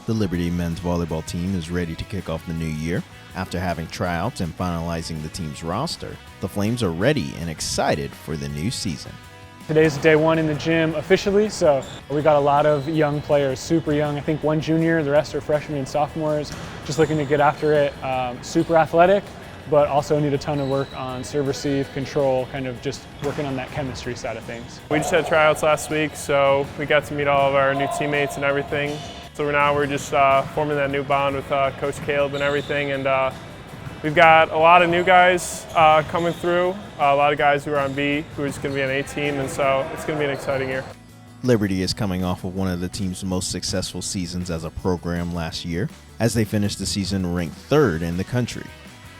The Liberty men's volleyball team is ready to kick off the new year. After having tryouts and finalizing the team's roster, the Flames are ready and excited for the new season. Today's day one in the gym officially, so we got a lot of young players, super young. I think one junior, the rest are freshmen and sophomores, just looking to get after it. Super athletic, but also need a ton of work on serve receive, control, kind of just working on that chemistry side of things. We just had tryouts last week, so we got to meet all of our new teammates and everything. So now we're just forming that new bond with Coach Caleb and everything, and we've got a lot of new guys coming through, a lot of guys who are on B, who are just going to be on A team, and so it's going to be an exciting year. Liberty is coming off of one of the team's most successful seasons as a program last year, as they finished the season ranked third in the country.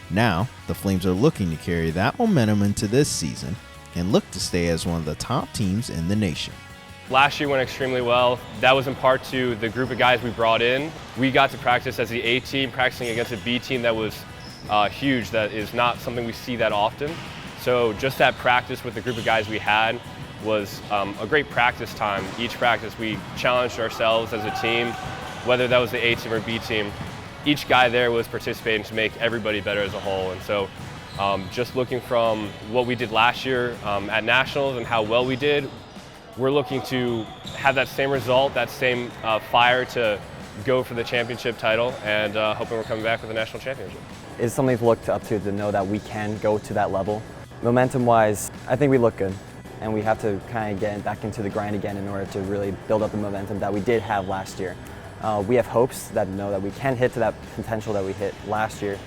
Now, the Flames are looking to carry that momentum into this season and look to stay as one of the top teams in the nation. Last year went extremely well. That was in part to the group of guys we brought in. We got to practice as the A team, practicing against a B team that was huge. That is not something we see that often. So just that practice with the group of guys we had was a great practice time. Each practice we challenged ourselves as a team, whether that was the A team or B team. Each guy there was participating to make everybody better as a whole. And so just looking from what we did last year at Nationals and how well we did, we're looking to have that same result, that same fire to go for the championship title, and hoping we're coming back with a national championship. It's something to look up to know that we can go to that level. Momentum-wise, I think we look good, and we have to kind of get back into the grind again in order to really build up the momentum that we did have last year. We have hopes that know that we can hit to that potential that we hit last year,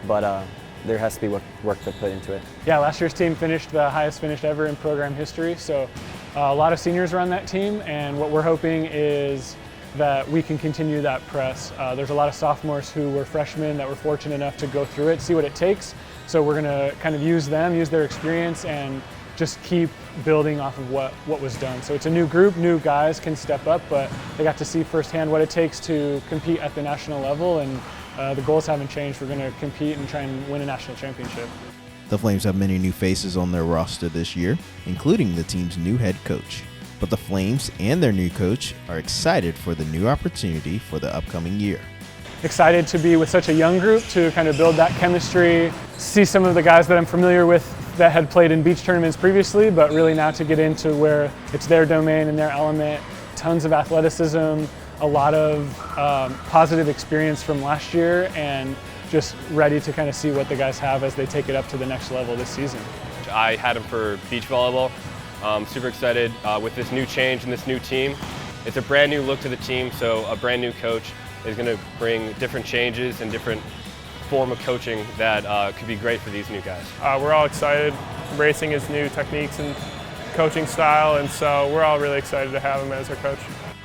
but there has to be work to put into it. Yeah, last year's team finished the highest finish ever in program history, so a lot of seniors are on that team, and what we're hoping is that we can continue that press. There's a lot of sophomores who were freshmen that were fortunate enough to go through it, see what it takes, so we're going to kind of use their experience, and just keep building off of what was done. So it's a new group, new guys can step up, but they got to see firsthand what it takes to compete at the national level, and the goals haven't changed. We're going to compete and try and win a national championship. The Flames have many new faces on their roster this year, including the team's new head coach. But the Flames and their new coach are excited for the new opportunity for the upcoming year. Excited to be with such a young group, to kind of build that chemistry, see some of the guys that I'm familiar with that had played in beach tournaments previously, but really now to get into where it's their domain and their element. Tons of athleticism, a lot of positive experience from last year, and just ready to kind of see what the guys have as they take it up to the next level this season. I had him for beach volleyball. Super excited with this new change and this new team. It's a brand new look to the team, so a brand new coach is going to bring different changes and different form of coaching that could be great for these new guys. We're all excited, embracing his new techniques and coaching style, and so we're all really excited to have him as our coach.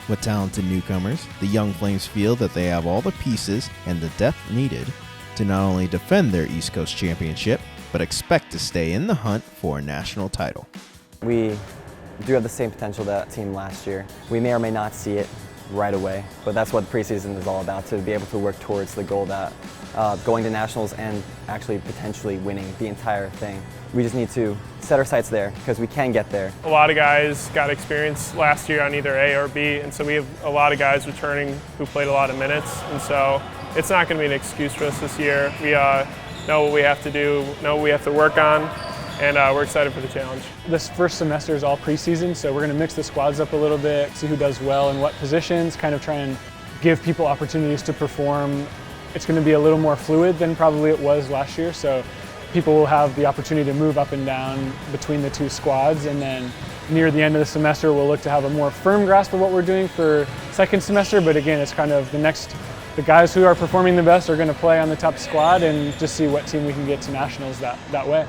With talented newcomers, the young Flames feel that they have all the pieces and the depth needed to not only defend their East Coast championship, but expect to stay in the hunt for a national title. We do have the same potential that team last year. We may or may not see it right away, but that's what the preseason is all about, to be able to work towards the goal that going to nationals and actually potentially winning the entire thing. We just need to set our sights there, because we can get there. A lot of guys got experience last year on either A or B, and so we have a lot of guys returning who played a lot of minutes, and so it's not going to be an excuse for us this year. We know what we have to do, know what we have to work on, and we're excited for the challenge. This first semester is all preseason, so we're going to mix the squads up a little bit, see who does well in what positions, kind of try and give people opportunities to perform. It's going to be a little more fluid than probably it was last year, so people will have the opportunity to move up and down between the two squads, and then near the end of the semester we'll look to have a more firm grasp of what we're doing for second semester, but again, it's kind of the guys who are performing the best are going to play on the top squad, and just see what team we can get to nationals that way.